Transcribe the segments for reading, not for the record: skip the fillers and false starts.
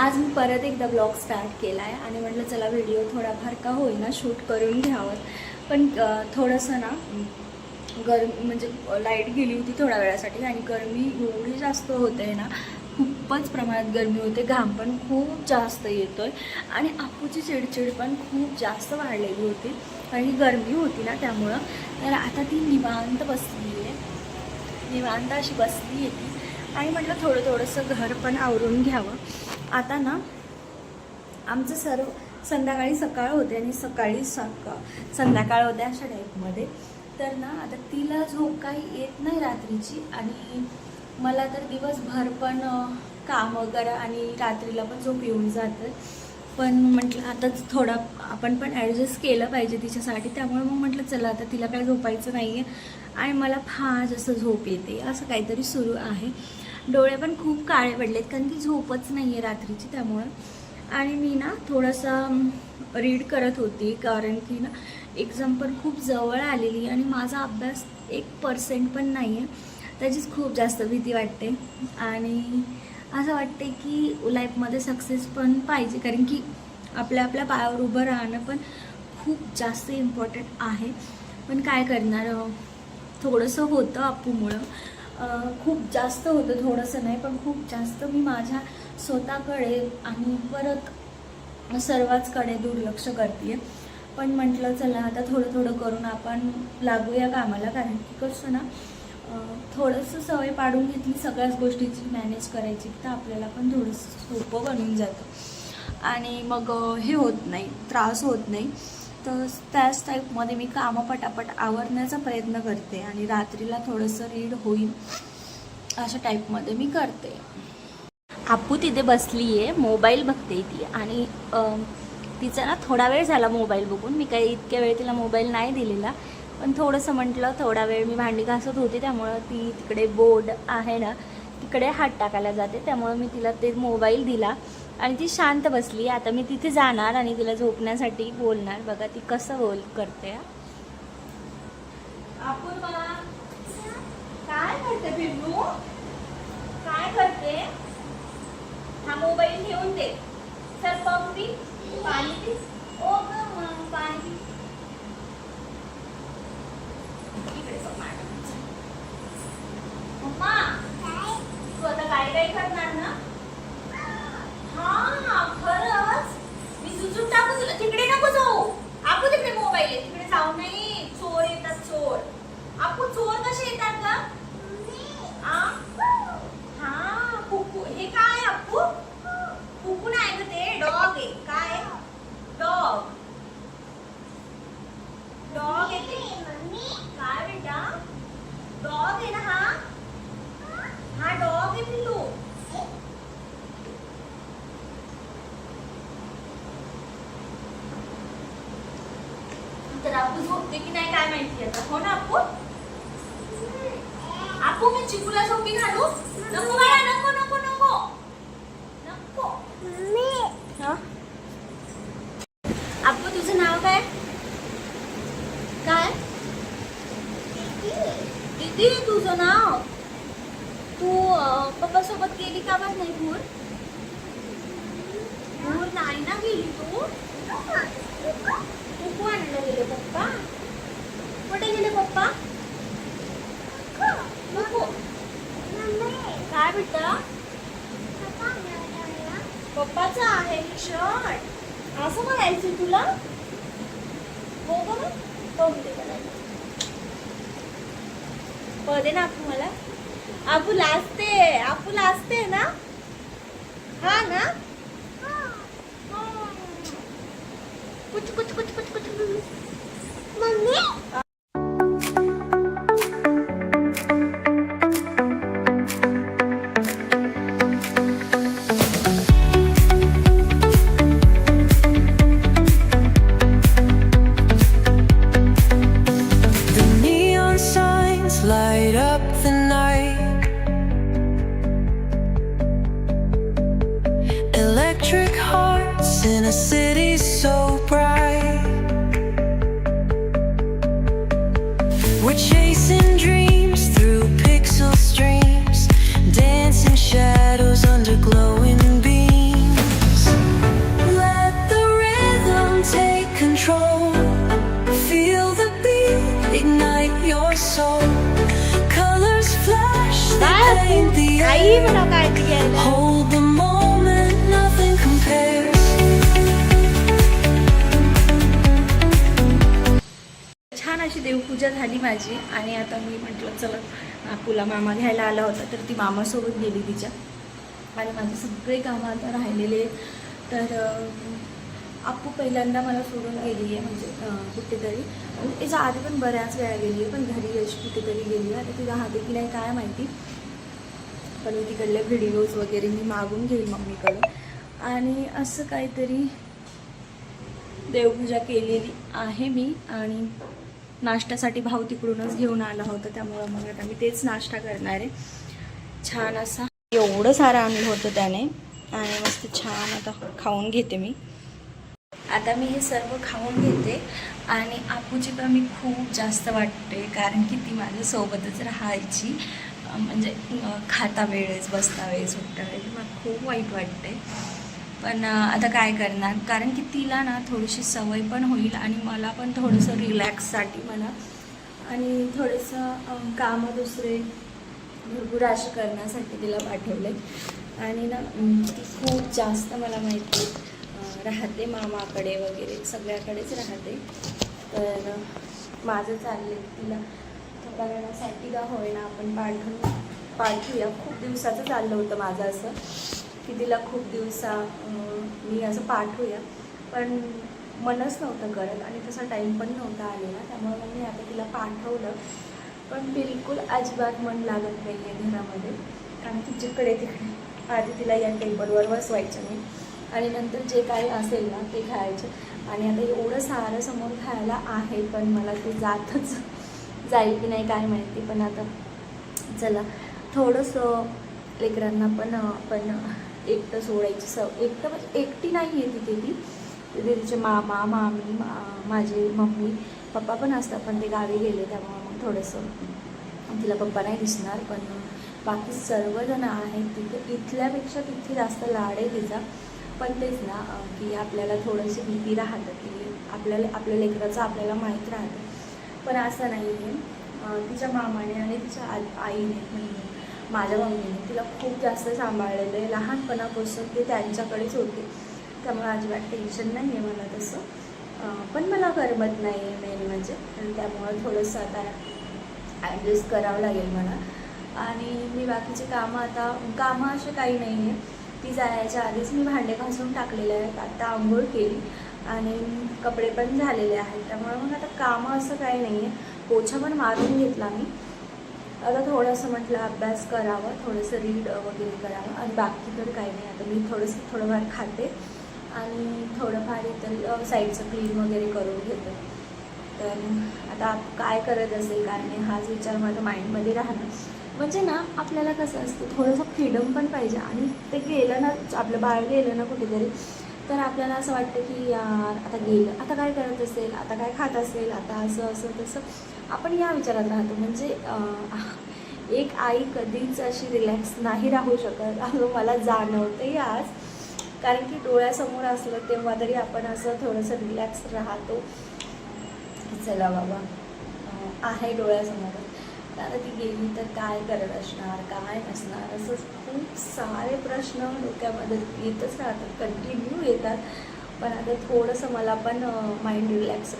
आज मी परत एकदा ब्लॉग स्टार्ट केला आहे आणि म्हटलं चला व्हिडिओ थोडाफार का होईना शूट करून घ्यावं. पण थोडंसं ना म्हणजे लाईट गेली होती थोड्या वेळासाठी आणि गरमी एवढी जास्त होते ना, खूपच प्रमाणात गरमी होते. घाम पण खूप जास्त येतोय आणि आपूची चिडचिड पण खूप जास्त वाढलेली होती आणि गरमी होती ना त्यामुळं. तर आता ती निवांत बसली आहे, निवांत अशी बसली आहे ती आणि म्हटलं थोडंसं घर पण आवरून घ्यावं. आता ना आमचं सर्व संध्याकाळी सकाळ होते आणि सकाळी संध्याकाळ होते अशा टाईपमध्ये. तर ना आता तिला झोप काही येत नाही रात्रीची आणि मला तर दिवसभर पण कामं करा आणि रात्रीला पण झोप येऊन जातं. पण म्हटलं आता थोडा आपण पण ॲडजस्ट केलं पाहिजे तिच्यासाठी. त्यामुळे मग म्हटलं चला आता तिला काय झोपायचं नाही आहे आणि मला फार जास्त झोप येते असं काहीतरी सुरू आहे. डोळे पण खूप काळे पडलेत कारण की झोपच नाही आहे रात्रीची त्यामुळं. आणि मी ना थोडंसं रीड करत होती कारण की ना एक्झाम पण खूप जवळ आलेली आणि माझा अभ्यास 1% पण नाही आहे. त्याचीच खूप जास्त भीती वाटते आणि असं वाटते की लाईफमध्ये सक्सेस पण पाहिजे कारण की आपल्या पायावर उभं राहणं पण खूप जास्त इम्पॉर्टंट आहे. पण काय करणार, थोडंसं होतं अपूमुळं, खूप जास्त होतं, थोडंसं नाही पण खूप जास्त मी माझ्या स्वतःकडे आणि परत सर्वांचकडे दुर्लक्ष करते. पण म्हटलं चला आता थोडं करून आपण लागूया कामाला कारण की कसं ना थोडंसं सवय पाडून घेतली सगळ्याच गोष्टीची मॅनेज करायची तर आपल्याला पण थोडंसं सोपं बनून जातं आणि मग हे होत नाही, त्रास होत नाही. तर त्याच टाईपमध्ये मी कामं पटापट आवरण्याचा प्रयत्न करते आणि रात्रीला थोडंसं रीड होईल अशा टाईपमध्ये मी करते. आपू तिथे बसली आहे, मोबाईल बघते ती आणि तिचा ना थोडा वेळ झाला मोबाईल बघून. मी काही इतक्या वेळ तिला मोबाईल नाही दिलेला पण थोडंसं म्हटलं थोडा वेळ मी भांडी घासत होती त्यामुळं ती तिकडे बोर्ड आहे ना तिकडे हात टाकायला जाते त्यामुळं मी तिला ते मोबाईल दिला आणि ती शांत बसली. आता मी तिथे जाणार आणि तिला झोपण्यासाठी बोलणार. बघा ती कसं करते. आपण मला काय करते पिल्लू, काय करते? हा मोबाईल घेऊन दे. चल पप्पी पाणी पी. ओ ग पाणी पी. इकडे बघ मम्मा, तू आता काय करणार ना? हा खरंच मी सुचून टाकू तुला. तिकडे नको जाऊ आपू, तिकडे मोबाईल आहे तिकडे जाऊ नाही. चोर येतात चोर. आपू चोर कसे येतात का? हा कुकू. हे काय आपू? कुकू नाही ग ते डॉग आहे. काय डॉग? डॉग येते काय बेटा? डॉग आहे ना हा? हा डॉग आहे पिल्लू. तर आपू झोपते की नाही काय माहिती आता. हो ना आपू? आपू मी चिकूला झोपी घालू? नको बाळा, नको नको नको नको. आपू तुझं नाव काय? काय दीदी तुझं नाव? तू पप्पा सोबत गेली का बस नाही? भूर भूर नाही ना गेली तू? कुकू आणायला गेले पप्पा. कुठे गेले पप्पा? कुकू काय बेटा? पप्पाचा आहे शर्ट असं म्हणायचं तुला? हो का? पदे ना आपू मला. आपू लाजते ना? हा ना? कुछ कुछ कुछ कुछ कुछ mummy. Light up the night, electric hearts in a city so bright. We're chasing dreams through pixel streams, dancing shadows under glowing beams. काही मला काळजी घ्यायला. Hold the moment, nothing compares. छान अशी देवपूजा झाली माझी आणि आता मी म्हटलं चला आपूला मामा घ्यायला आला होता तर ती मामासोबत गेली तिच्या आणि माझे सगळे कामं आता राहिलेले आहेत. तर आप्पू पहिल्यांदा मला सोडून गेली आहे म्हणजे कुठेतरी, म्हणजे त्याच्या आधी पण बऱ्याच वेळा गेली आहे, पण घरी अशी कुठेतरी गेली आहे. आता ती राहते की नाही काय माहिती, पण मी तिकडले व्हिडिओज वगैरे मी मागून घेईल मम्मीकडून. आणि असं काहीतरी देवपूजा केलेली आहे मी आणि नाश्त्यासाठी भाऊ तिकडूनच घेऊन आला होता, त्यामुळं मग आता मी तेच नाश्ता करणार आहे. छान असा एवढं सारं आणलं होतं त्याने आणि मस्त छान आता खाऊन घेते मी. आता मी हे सर्व खाऊन घेते आणि आपूची तर मी खूप जास्त वाटते, कारण की ती माझ्यासोबतच राहायची, म्हणजे खाता वेळेस बसता वेळेस उठता वेळेस मला खूप वाईट वाटते. पण आता काय करणार, कारण की तिला ना थोडीशी सवय पण होईल आणि मला पण थोडंसं रिलॅक्ससाठी मला आणि थोडंसं कामं दुसरे भरपूर असे करण्यासाठी तिला पाठवले. आणि ना ती खूप जास्त मला माहिती राहते मामाकडे वगैरे सगळ्याकडेच राहते. तर माझं चालले तिला थोड्या वेळासाठी का होईना आपण पाठवूया. खूप दिवसाचं चाललं होतं माझं असं की तिला खूप मी असं पाठवूया, पण मनच नव्हतं करत आणि तसा टाईम पण नव्हता आलेला, त्यामुळे मग मी आता तिला पाठवलं. पण बिलकुल अजिबात मन लागत नाही आहे घरामध्ये, कारण की जिकडे तिकडे आधी तिला या टेबलवर बसवायचं मी आणि नंतर जे काही असेल ना ते खायचं. आणि आता एवढं सारं समोर खायला आहे, पण मला ते जातच जाईल की नाही काय माहिती. पण आता चला थोडंसं लेकरांना पण एकटं सोडायची एकटं म्हणजे एकटी नाही आहे तिथे तिचे मामा मामी माझे मम्मी पप्पा पण असतात, पण ते गावी गेले त्यामुळे मग थोडंसं तिला पप्पा नाही दिसणार. पण बाकी सर्वजण आहेत तिथे, इथल्यापेक्षा तिथे जास्त लाड आहे तिचा. पण तेच ना की आपल्याला थोडंशी भीती राहतं की आपल्या लेकराचं आपल्याला माहीत राहतं, पण असं नाही आहे. तिच्या मामाने आणि तिच्या आईने म्हणजे माझ्या मम्मीने तिला खूप जास्त सांभाळलेलं आहे, लहानपणापासून ते त्यांच्याकडेच होते, त्यामुळे अजिबात टेन्शन नाही आहे मला तसं. पण मला करमत नाही आहे मेन म्हणजे, त्यामुळं थोडंसं आता ॲडजस्ट करावं लागेल मला. आणि मी बाकीचे कामं असे काही नाही आहे. ती जायच्या आधीच मी भांडे घासून टाकलेले आहेत, आता आंघोळ केली आणि कपडे पण झालेले आहेत, त्यामुळे मग आता कामं असं काही नाही आहे. पोछा पण मारून घेतला मी. आता थोडंसं म्हटलं अभ्यास करावा, थोडंसं रीड वगैरे करावं आणि बाकी तर काही नाही. आता मी थोडंफार खाते आणि थोडंफार इतर साईडचं क्लीन वगैरे करून घेते. तर आता काय करत असेल काय नाही हाच विचार माझ्या माइंडमध्ये राहणं. म्हणजे ना आपल्याला कसं असतं थोडंसं फ्रीडम पण पाहिजे, आणि ते गेलं ना आपलं बाळ गेलं ना कुठेतरी, तर आपल्याला असं वाटतं की यार आता गेलं, आता काय करत असेल, आता काय खात असेल, आता असं तसं आपण या विचारात राहतो. म्हणजे एक आई कधीच अशी रिलॅक्स नाही राहू शकत असं मला जाणवते आज, कारण की डोळ्यासमोर असलं तेव्हा तरी आपण असं थोडंसं रिलॅक्स राहतो की चला बाबा आहे डोळ्यासमोर. आता ती गेली तर काय करत असणार, काय नसणार, असं खूप सारे प्रश्न डोक्यामध्ये येतच राहतात, कंटिन्यू येतात. पण आता थोडंसं मला पण माइंड रिलॅक्स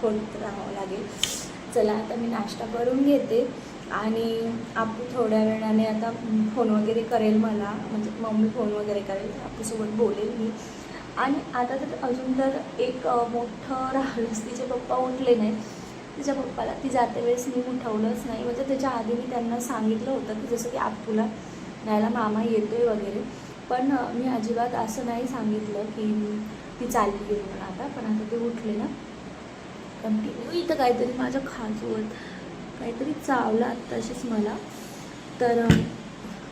होत राहावं लागेल. चला आता मी नाश्ता करून घेते आणि आप्पू थोड्या वेळाने आता फोन वगैरे करेल मला, म्हणजे मम्मी फोन वगैरे करेल, आप्पूसोबत बोलेल मी. आणि आता तर अजून तर एक मोठं राहिलंच, तिचे पप्पा उठले नाही. तिच्या पप्पाला ती जाते वेळेस मी उठवलंच नाही, म्हणजे त्याच्या आधी मी त्यांना सांगितलं होतं की जसं की आप्पूला न्यायला मामा येतोय वगैरे, पण मी अजिबात असं नाही सांगितलं की ती चालली गेली म्हणून. आता पण आता ते उठले ना कंटिन्यू इथं काहीतरी माझ्या खाजूवर काहीतरी चावलं आत्ताशीच मला, तर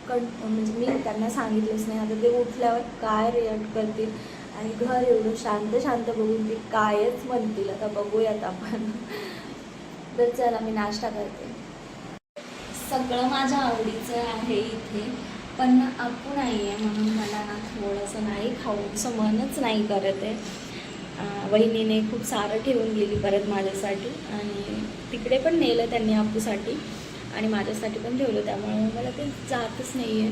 म्हणजे मी त्यांना सांगितलंच नाही. आता ते उठल्यावर काय रिॲक्ट करतील आणि घर एवढं शांत बघून ते कायच म्हणतील, आता बघूयात आपण. तर चला मी नाश्ता करते. सगळं माझ्या आवडीचं आहे इथे, पण आप्पू नाही आहे म्हणून मला ना थोडंसं नाही खाऊचं मनच नाही करत आहे. वहिनीने खूप सारं ठेवून गेली परत माझ्यासाठी आणि तिकडे पण नेलं त्यांनी आप्पूसाठी. आणि माझ्यासाठी पण ठेवलं, त्यामुळे मला काही जातच नाही आहे.